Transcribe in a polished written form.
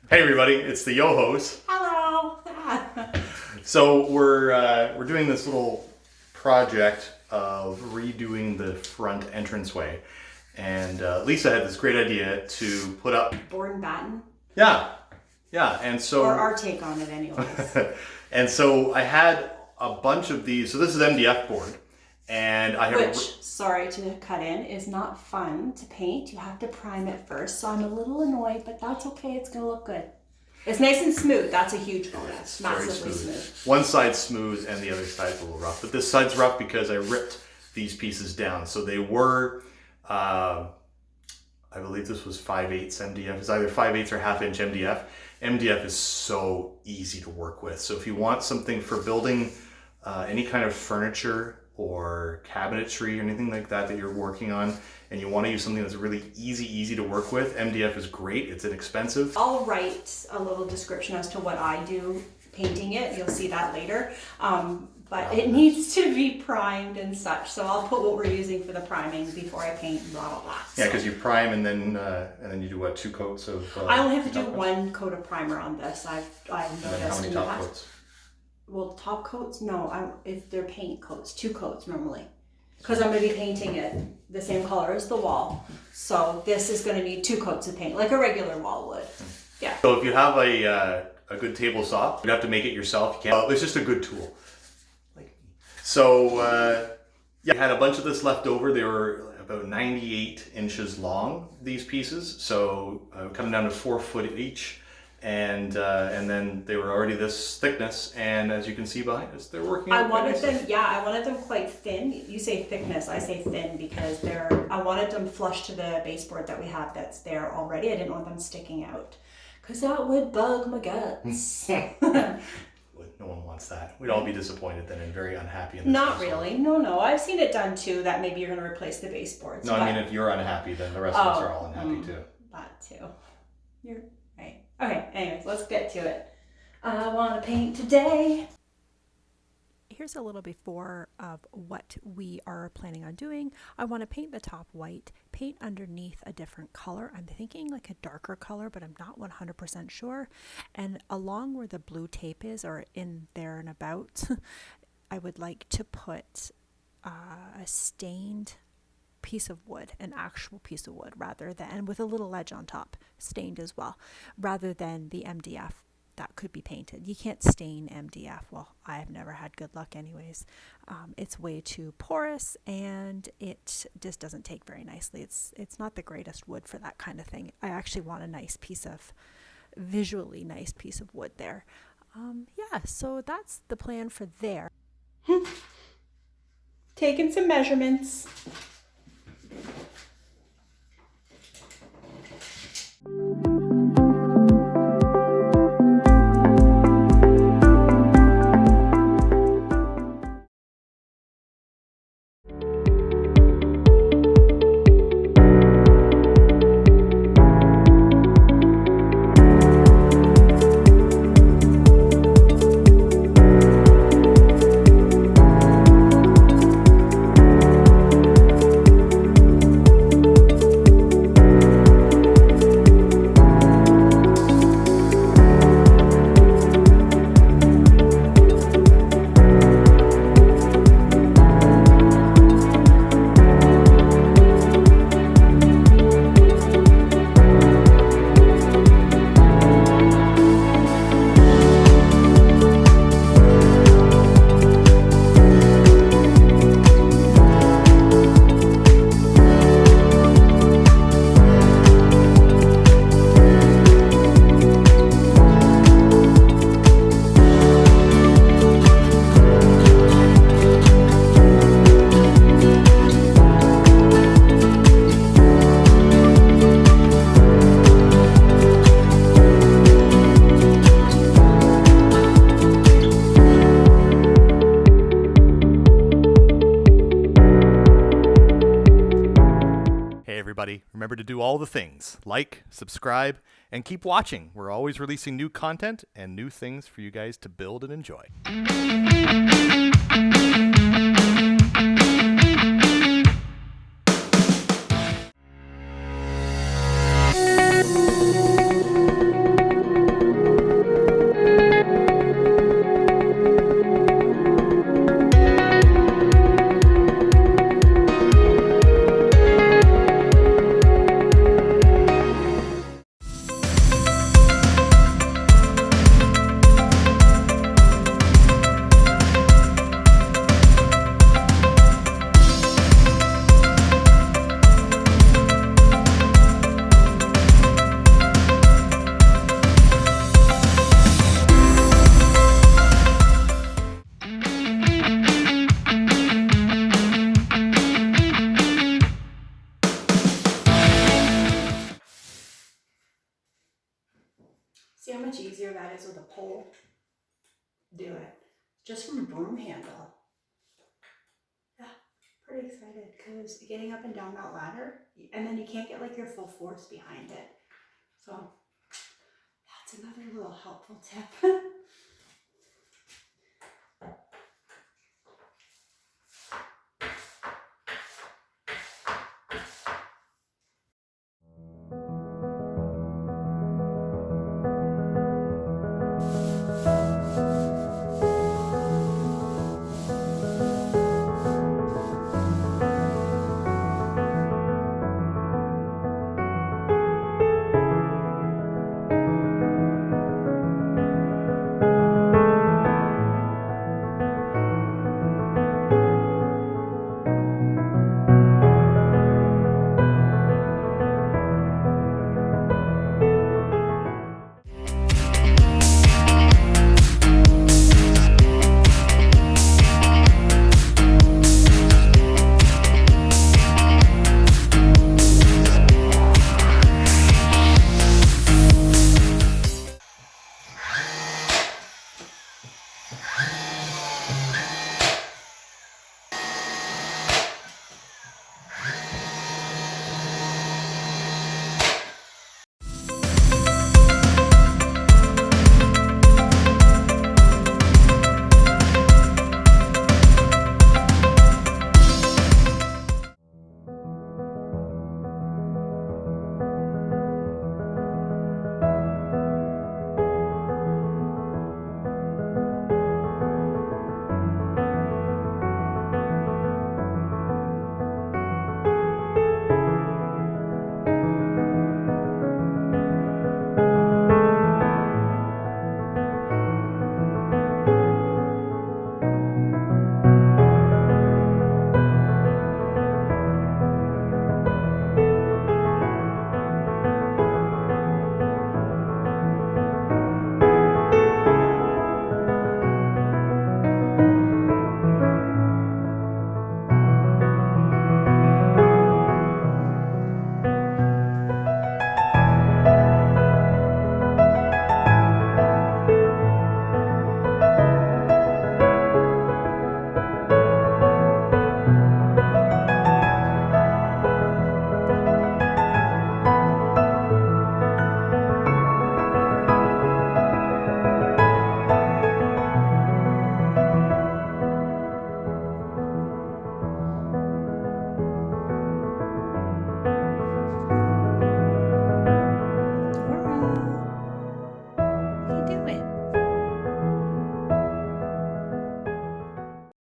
Hey everybody, it's the JOHOs. Hello. So we're doing this little project of redoing the front entranceway, and Lisa had this great idea to put up. Board and Batten. Yeah, and so Or our take on it, anyways. and so I had a bunch of these. So this is MDF board, and I have Which, sorry to cut in, is not fun to paint. You have to prime it first, so I'm a little annoyed, but that's okay. It's gonna look good. It's nice and smooth. That's a huge bonus. Massively smooth. One side's smooth and the other side's a little rough. But this side's rough because I ripped these pieces down. So they were, I believe this was 5/8 MDF. It's either 5/8 or 1/2 inch MDF. MDF is so easy to work with. So if you want something for building any kind of furniture or cabinetry or anything like that that you're working on, and you want to use something that's really easy to work with, MDF is great. It's inexpensive. I'll write a little description as to what I do painting it. You'll see that later. But it needs to be primed and such. So I'll put what we're using for the priming before I paint, blah, blah, blah. Yeah, because you prime and then you do what, 2 coats of... I only have to do 1 coat of primer on this. I've noticed. And then how many top coats? Well, top coats, no. If they're paint coats, 2 coats normally. Because I'm going to be painting it the same color as the wall. So this is going to need 2 coats of paint, like a regular wall would. Yeah. So if you have a good table saw, you'd have to make it yourself. You can't. It's just a good tool. So yeah, I had a bunch of this left over. They were about 98 inches long, these pieces. So coming down to 4 foot each. And then they were already this thickness, and as you can see behind us, they're working out quite nicely. I wanted them quite thin. You say thickness, I say thin, because I wanted them flush to the baseboard that we have that's there already. I didn't want them sticking out, because that would bug my guts. No one wants that. We'd all be disappointed then and very unhappy. Not really. No. I've seen it done too, that maybe you're going to replace the baseboards. No, I mean, if you're unhappy, then the rest of us are all unhappy too. That too. You're right. Okay, anyways, let's get to it. I want to paint today. Here's a little before of what we are planning on doing. I want to paint the top white, paint underneath a different color. I'm thinking like a darker color, but I'm not 100% sure. And along where the blue tape is, or in there and about, I would like to put a stained piece of wood, an actual piece of wood, rather than, and with a little ledge on top, stained as well, rather than the MDF that could be painted. You can't stain MDF. Well, I have never had good luck anyways. It's way too porous and it just doesn't take very nicely. It's not the greatest wood for that kind of thing. I actually want a nice piece of, visually nice piece of wood there. Yeah, so that's the plan for there. Taking some measurements. Remember to do all the things, like, subscribe, and keep watching. We're always releasing new content and new things for you guys to build and enjoy. See how much easier that is with a pole? Do it. Just from a broom handle. Yeah, pretty excited because getting up and down that ladder, and then you can't get like your full force behind it. So that's another little helpful tip.